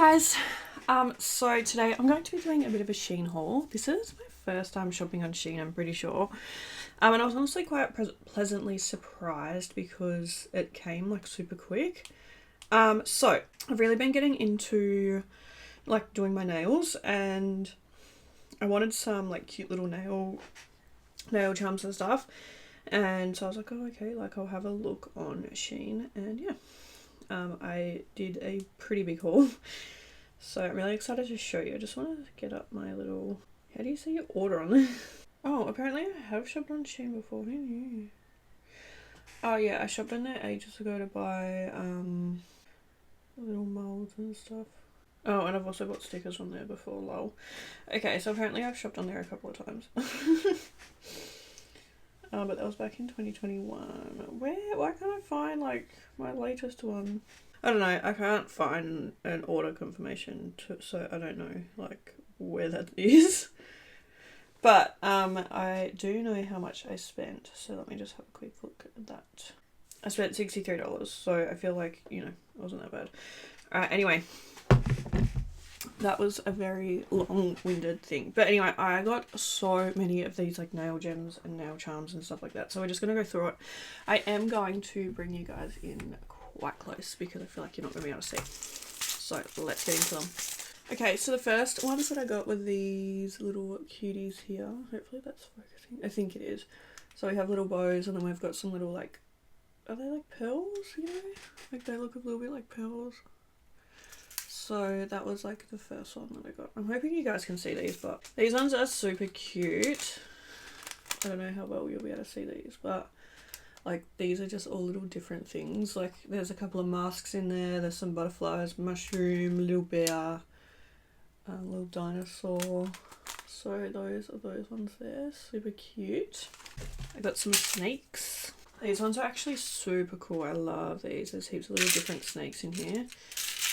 Guys, so today I'm going to be doing a bit of a Shein haul. This is my first time shopping on Shein, I'm pretty sure. And I was honestly quite pleasantly surprised because it came like super quick. So I've really been getting into like doing my nails, and I wanted some like cute little nail charms and stuff. And so I was like, oh okay, like I'll have a look on Shein, and yeah. I did a pretty big haul, so I'm really excited to show you. I just want to get up my little... How do you see your order on there? Oh, apparently I have shopped on Shein before. Who knew? Oh yeah, I shopped in there ages ago to buy little molds and stuff. Oh, and I've also bought stickers on there before, lol. Okay, so apparently I've shopped on there a couple of times. But that was back in 2021. Why can't I find like my latest one? I don't know, I can't find an order confirmation so I don't know like where that is. But I do know how much I spent, so let me just have a quick look at that. I spent $63, so I feel like, you know, it wasn't that bad. Alright, anyway. That was a very long-winded thing. But anyway, I got so many of these like nail gems and nail charms and stuff like that. So we're just going to go through it. I am going to bring you guys in quite close because I feel like you're not going to be able to see. So let's get into them. Okay, so the first ones that I got were these little cuties here. Hopefully that's focusing. I think it is. So we have little bows, and then we've got some little like... Are they like pearls, you know? Like they look a little bit like pearls. So that was like the first one that I got. I'm hoping you guys can see these, but these ones are super cute. I don't know how well you'll be able to see these, but like these are just all little different things. Like there's a couple of masks in there. There's some butterflies, mushroom, little bear, little dinosaur. So those are those ones there. Super cute. I got some snakes. These ones are actually super cool. I love these. There's heaps of little different snakes in here.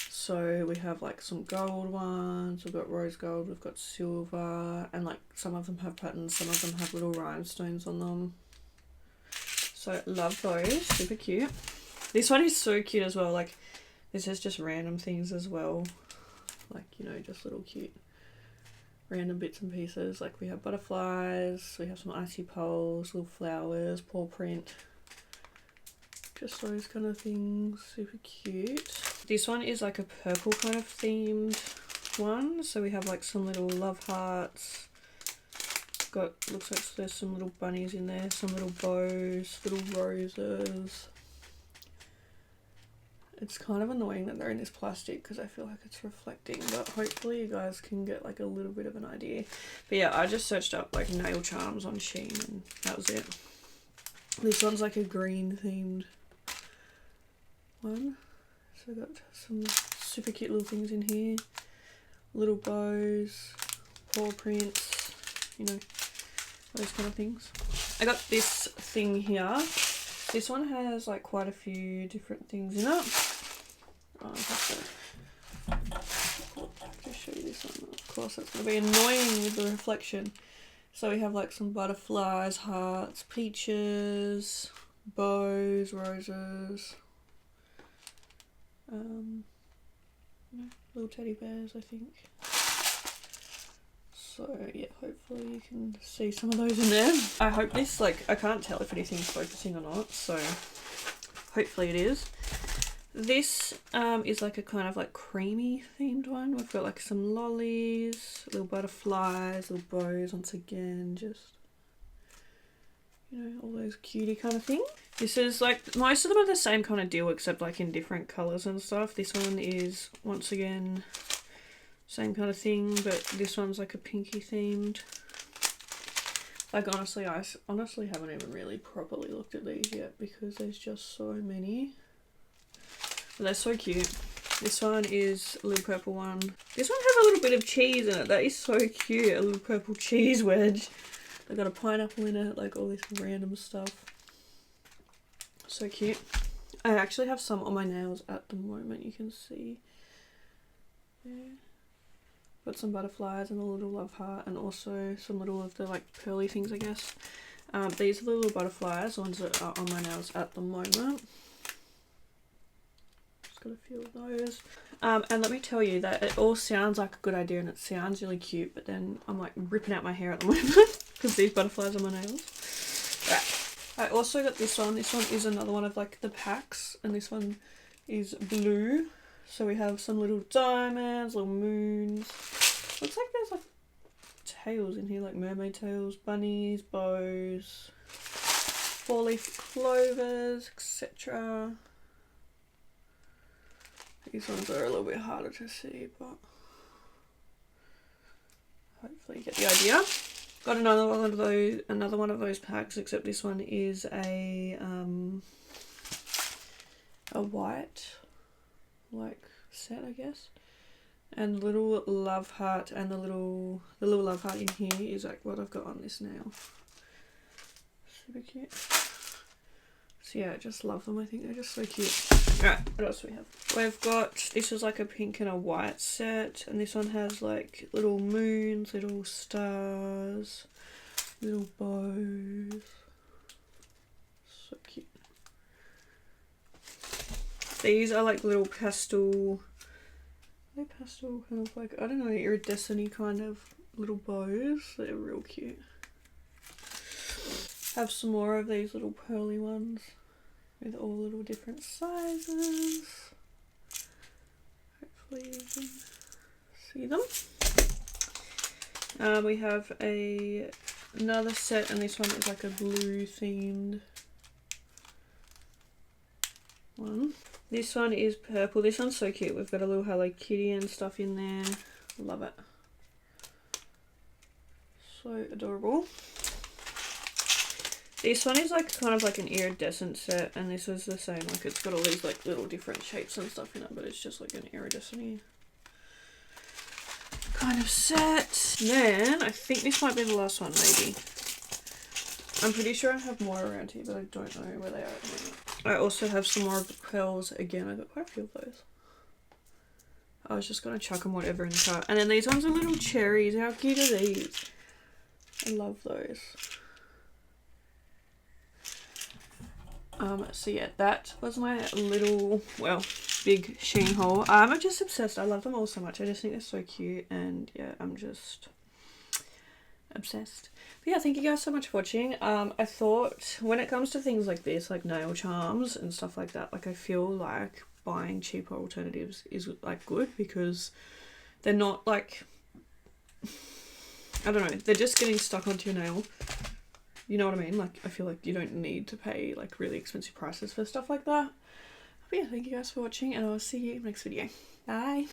So we have like some gold ones, we've got rose gold, we've got silver, and like some of them have patterns, some of them have little rhinestones on them. So love those, super cute. This one is so cute as well, like this is just random things as well. Like, you know, just little cute random bits and pieces. Like we have butterflies, we have some icy poles, little flowers, paw print. Just those kind of things, super cute. This one is like a purple kind of themed one. So we have like some little love hearts. Looks like there's some little bunnies in there, some little bows, little roses. It's kind of annoying that they're in this plastic because I feel like it's reflecting, but hopefully you guys can get like a little bit of an idea. But yeah, I just searched up like nail charms on Shein and that was it. This one's like a green themed one. So I got some super cute little things in here. Little bows, paw prints, you know, those kind of things. I got this thing here. This one has like quite a few different things in it. Oh, I have to show you this one. Of course, that's going to be annoying with the reflection. So we have like some butterflies, hearts, peaches, bows, roses. Little teddy bears, I think. So yeah, hopefully you can see some of those in there. I hope this, like, I can't tell if anything's focusing or not, so hopefully it is. This is like a kind of like creamy themed one. We've got like some lollies, little butterflies, little bows, once again, just, you know, all those cutie kind of things. This is like, most of them are the same kind of deal except like in different colours and stuff. This one is, once again, same kind of thing, but this one's like a pinky themed. Like honestly, I honestly haven't even really properly looked at these yet because there's just so many. But they're so cute. This one is a little purple one. This one has a little bit of cheese in it. That is so cute. A little purple cheese wedge. They got a pineapple in it, like all this random stuff. So cute. I actually have some on my nails at the moment, you can see. There. Got some butterflies and a little love heart, and also some little of the like pearly things, I guess. These are the little butterflies, the ones that are on my nails at the moment. Just got a few of those. And let me tell you that it all sounds like a good idea and it sounds really cute, but then I'm like ripping out my hair at the moment because these butterflies are my nails. Right. I also got this one. This one is another one of like the packs, and this one is blue. So we have some little diamonds, little moons. Looks like there's like tails in here, like mermaid tails, bunnies, bows, 4-leaf clovers, etc. These ones are a little bit harder to see, but hopefully you get the idea. Got another one of those packs, except this one is a white like set, I guess. And the little love heart and the little love heart in here is like what I've got on this nail. Super cute. So yeah, I just love them. I think they're just so cute. Alright, what else do we have? We've got, this is like a pink and a white set, and this one has like little moons, little stars, little bows. So cute. These are like little pastel, kind of like, I don't know, iridescent kind of little bows. They're real cute. Have some more of these little pearly ones with all little different sizes. Hopefully you can see them. We have another set, and this one is like a blue themed one. This one is purple. This one's so cute. We've got a little Hello Kitty and stuff in there. Love it. So adorable. This one is like kind of like an iridescent set, and this is the same. Like it's got all these like little different shapes and stuff in it, but it's just like an iridescent kind of set. Then I think this might be the last one, maybe. I'm pretty sure I have more around here, but I don't know where they are at the moment. I also have some more of the pearls. Again, I got quite a few of those. I was just gonna chuck them whatever in the cart. And then these ones are little cherries. How cute are these? I love those. So yeah, that was my little, well, big Shein haul. I'm just obsessed. I love them all so much. I just think they're so cute, and yeah, I'm just obsessed. But yeah, thank you guys so much for watching. I thought when it comes to things like this, like nail charms and stuff like that, like I feel like buying cheaper alternatives is like good, because they're not like, I don't know, they're just getting stuck onto your nail. You know what I mean? Like, I feel like you don't need to pay like really expensive prices for stuff like that. But yeah, thank you guys for watching, and I'll see you next video. Bye!